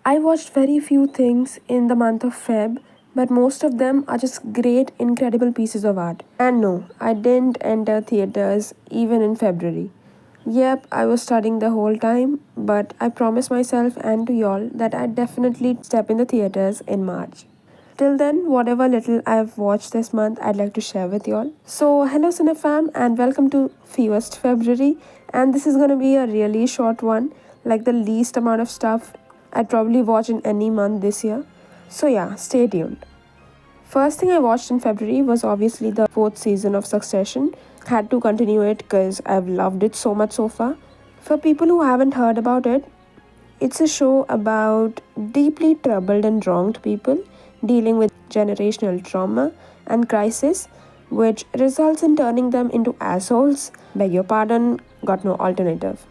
I watched very few things in the month of Feb, but most of them are just great, incredible pieces of art. And no, I didn't enter theaters even in February. Yep, I was studying the whole time, but I promised myself and to y'all that I'd definitely step in the theaters in March. Till then, whatever little I've watched this month, I'd like to share with y'all. So, hello Cinefam, and welcome to fewest February. And this is gonna be a really short one, like the least amount of stuff I'd probably watch in any month this year. So, yeah, stay tuned. First thing I watched in February was obviously the fourth season of Succession. Had to continue it because I've loved it so much so far. For people who haven't heard about it, it's a show about deeply troubled and wronged people dealing with generational trauma and crisis, which results in turning them into assholes. Beg your pardon, got no alternative.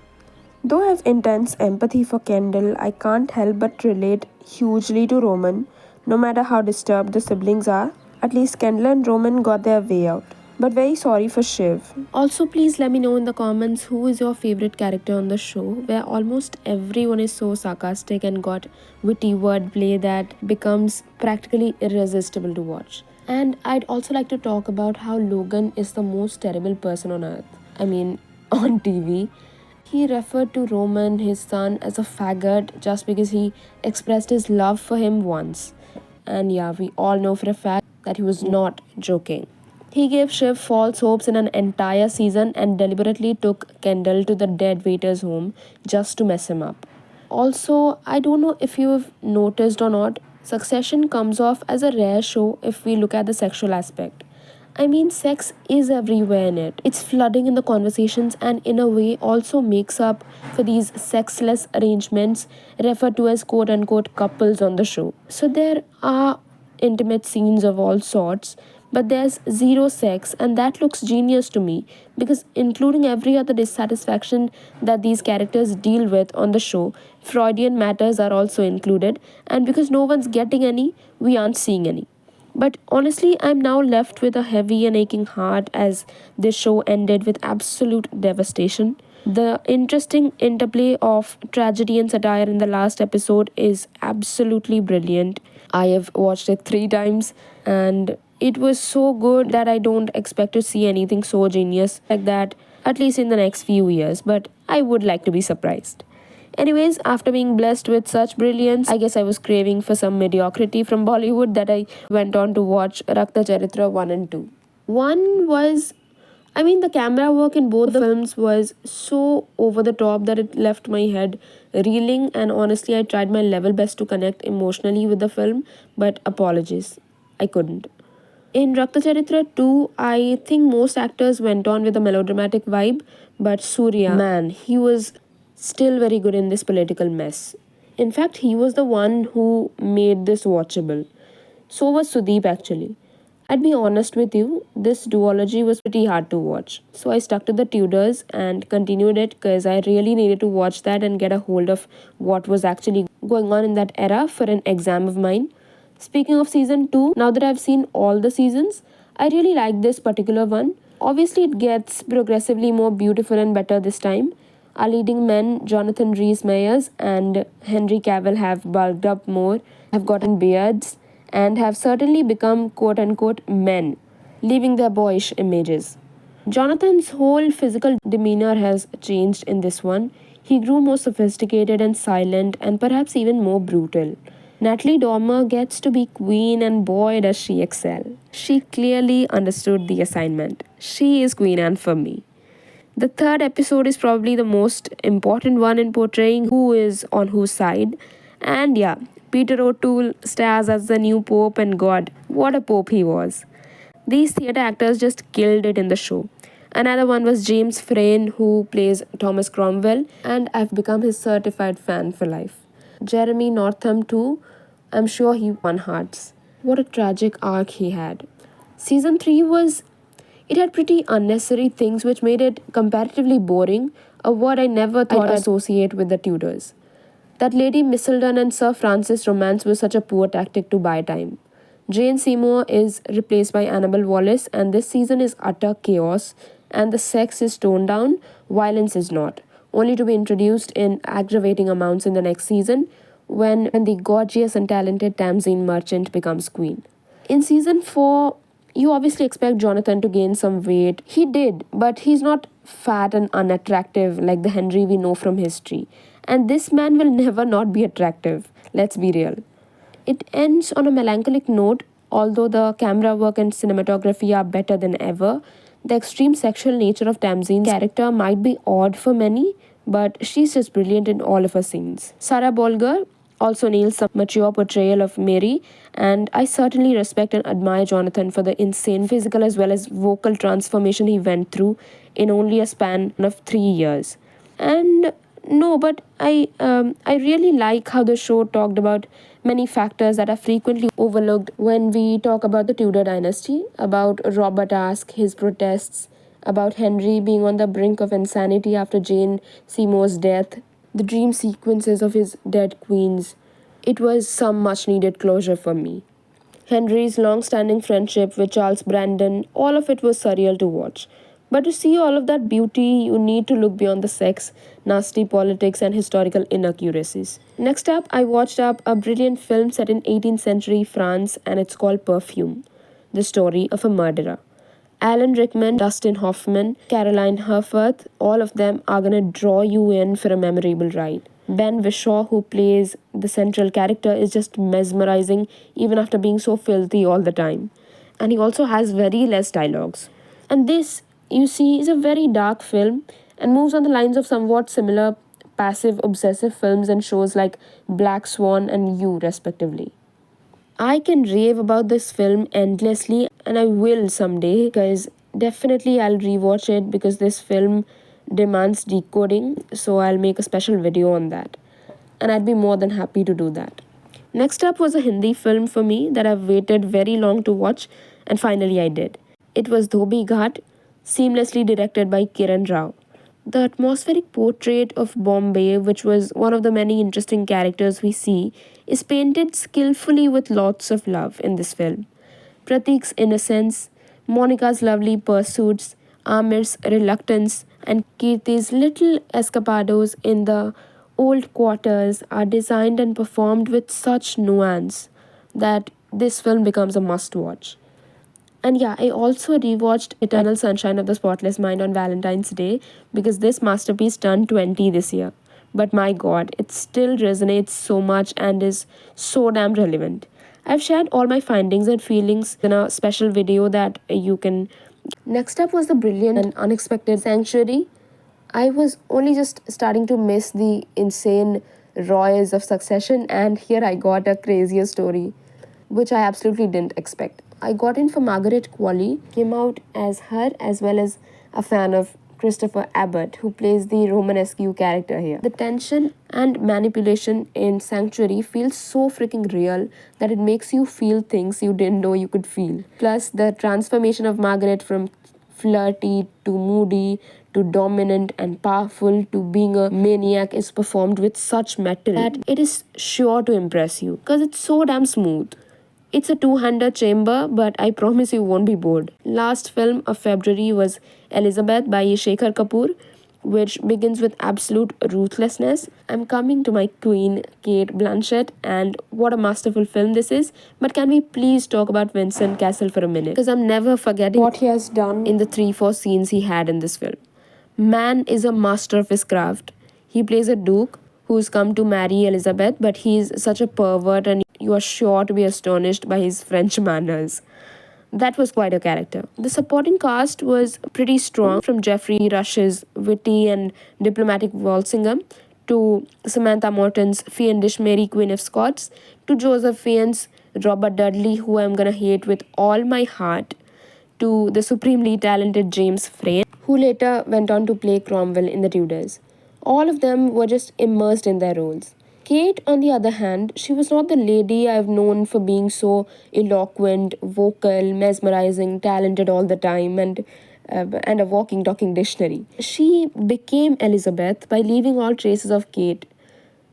Though I have intense empathy for Kendall, I can't help but relate hugely to Roman, no matter how disturbed the siblings are. At least Kendall and Roman got their way out. But very sorry for Shiv. Also, please let me know in the comments who is your favorite character on the show, where almost everyone is so sarcastic and got witty wordplay that becomes practically irresistible to watch. And I'd also like to talk about how Logan is the most terrible person on earth. I mean, on TV. He referred to Roman, his son, as a faggot just because he expressed his love for him once. And yeah, we all know for a fact that he was not joking. He gave Shiv false hopes in an entire season and deliberately took Kendall to the dead waiter's home just to mess him up. Also, I don't know if you've noticed or not, Succession comes off as a rare show if we look at the sexual aspect. I mean, sex is everywhere in it. It's flooding in the conversations and, in a way, also makes up for these sexless arrangements referred to as quote unquote couples on the show. So, there are intimate scenes of all sorts, but there's zero sex, and that looks genius to me because, including every other dissatisfaction that these characters deal with on the show, Freudian matters are also included, and because no one's getting any, we aren't seeing any. But honestly, I'm now left with a heavy and aching heart as this show ended with absolute devastation. The interesting interplay of tragedy and satire in the last episode is absolutely brilliant. I have watched it 3 times and it was so good that I don't expect to see anything so genius like that, at least in the next few years, but I would like to be surprised. Anyways, after being blessed with such brilliance, I guess I was craving for some mediocrity from Bollywood that I went on to watch Rakta Charitra 1 and 2. One was, the camera work in both the films was so over the top that it left my head reeling, and honestly, I tried my level best to connect emotionally with the film, but apologies, I couldn't. In Rakta Charitra 2, I think most actors went on with a melodramatic vibe, but Surya, man, he was still very good in this political mess. In fact, he was the one who made this watchable. So was Sudeep actually. I'd be honest with you, this duology was pretty hard to watch. So I stuck to the Tudors and continued it because I really needed to watch that and get a hold of what was actually going on in that era for an exam of mine. Speaking of season 2, now that I've seen all the seasons, I really like this particular one. Obviously, it gets progressively more beautiful and better this time. Our leading men, Jonathan Rhys Meyers and Henry Cavill, have bulked up more, have gotten beards, and have certainly become quote unquote men, leaving their boyish images. Jonathan's whole physical demeanor has changed in this one. He grew more sophisticated and silent, and perhaps even more brutal. Natalie Dormer gets to be queen, and boy does she excel. She clearly understood the assignment. She is Queen Anne for me. The third episode is probably the most important one in portraying who is on whose side. And yeah, Peter O'Toole stars as the new Pope, and God, what a Pope he was. These theatre actors just killed it in the show. Another one was James Frayne, who plays Thomas Cromwell, and I've become his certified fan for life. Jeremy Northam, too, I'm sure he won hearts. What a tragic arc he had. Season 3 was it had pretty unnecessary things which made it comparatively boring, a word I never thought I'd associate with the Tudors. That Lady Mistleton and Sir Francis romance was such a poor tactic to buy time. Jane Seymour is replaced by Annabel Wallis, and this season is utter chaos, and the sex is toned down, violence is not, only to be introduced in aggravating amounts in the next season, when the gorgeous and talented Tamsin Merchant becomes queen. In season 4, you obviously expect Jonathan to gain some weight. He did, but he's not fat and unattractive like the Henry we know from history. And this man will never not be attractive. Let's be real. It ends on a melancholic note, although the camera work and cinematography are better than ever. The extreme sexual nature of Tamsin's character might be odd for many, but she's just brilliant in all of her scenes. Sarah Bolger also nails some mature portrayal of Mary, and I certainly respect and admire Jonathan for the insane physical as well as vocal transformation he went through in only a span of 3 years. And no, but I really like how the show talked about many factors that are frequently overlooked when we talk about the Tudor dynasty, about Robert Aske, his protests, about Henry being on the brink of insanity after Jane Seymour's death, the dream sequences of his dead queens. It was some much needed closure for me. Henry's long standing friendship with Charles Brandon, all of it was surreal to watch. But to see all of that beauty, you need to look beyond the sex, nasty politics, and historical inaccuracies. Next up, I watched up a brilliant film set in 18th century France, and it's called Perfume, the story of a murderer. Alan Rickman, Dustin Hoffman, Caroline Herfurth, all of them are gonna draw you in for a memorable ride. Ben Whishaw, who plays the central character, is just mesmerizing even after being so filthy all the time. And he also has very less dialogues. And this, you see, is a very dark film and moves on the lines of somewhat similar passive obsessive films and shows like Black Swan and You, respectively. I can rave about this film endlessly, and I will someday, because definitely I'll rewatch it because this film demands decoding, so I'll make a special video on that. And I'd be more than happy to do that. Next up was a Hindi film for me that I've waited very long to watch, and finally I did. It was Dhobi Ghat, seamlessly directed by Kiran Rao. The atmospheric portrait of Bombay, which was one of the many interesting characters we see, is painted skillfully with lots of love in this film. Pratik's innocence, Monica's lovely pursuits, Amir's reluctance, and Kirti's little escapados in the old quarters are designed and performed with such nuance that this film becomes a must watch. And yeah, I also rewatched Eternal Sunshine of the Spotless Mind on Valentine's Day because this masterpiece turned 20 this year. But my god, it still resonates so much and is so damn relevant. I've shared all my findings and feelings in a special video that you can. Next up was the brilliant and unexpected Sanctuary. I was only just starting to miss the insane Roys of Succession, and here I got a crazier story, which I absolutely didn't expect. I got in for Margaret Qualley, came out as her as well as a fan of Christopher Abbott, who plays the Romanesque character here. The tension and manipulation in Sanctuary feels so freaking real that it makes you feel things you didn't know you could feel. Plus, the transformation of Margaret from flirty to moody to dominant and powerful to being a maniac is performed with such metal that it is sure to impress you because it's so damn smooth. It's a two-hander chamber, but I promise you won't be bored. Last film of February was Elizabeth by Shekhar Kapoor, which begins with absolute ruthlessness. I'm coming to my queen, Kate Blanchett, and what a masterful film this is. But can we please talk about Vincent Cassel for a minute? Because I'm never forgetting what he has done in the 3-4 scenes he had in this film. Man is a master of his craft. He plays a duke who's come to marry Elizabeth, but he's such a pervert and you are sure to be astonished by his French manners. That was quite a character. The supporting cast was pretty strong, from Geoffrey Rush's witty and diplomatic Walsingham to Samantha Morton's fiendish Mary Queen of Scots to Joseph Fiennes' Robert Dudley, who I'm gonna hate with all my heart, to the supremely talented James Frayne, who later went on to play Cromwell in the Tudors. All of them were just immersed in their roles. Kate, on the other hand, she was not the lady I've known for being so eloquent, vocal, mesmerizing, talented all the time, and a walking, talking dictionary. She became Elizabeth by leaving all traces of Kate.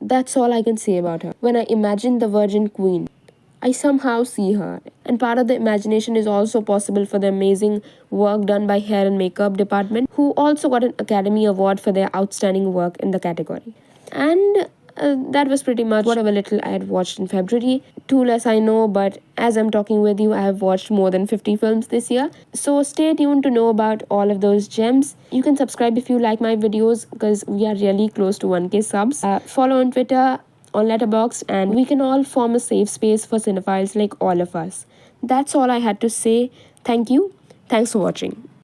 That's all I can say about her. When I imagine the Virgin Queen, I somehow see her. And part of the imagination is also possible for the amazing work done by hair and makeup department, who also got an Academy Award for their outstanding work in the category. And that was pretty much whatever little I had watched in February. Too less I know, but as I'm talking with you, I have watched more than 50 films this year. So stay tuned to know about all of those gems. You can subscribe if you like my videos because we are really close to 1K subs. Follow on Twitter, on Letterboxd, and we can all form a safe space for cinephiles like all of us. That's all I had to say. Thank you. Thanks for watching.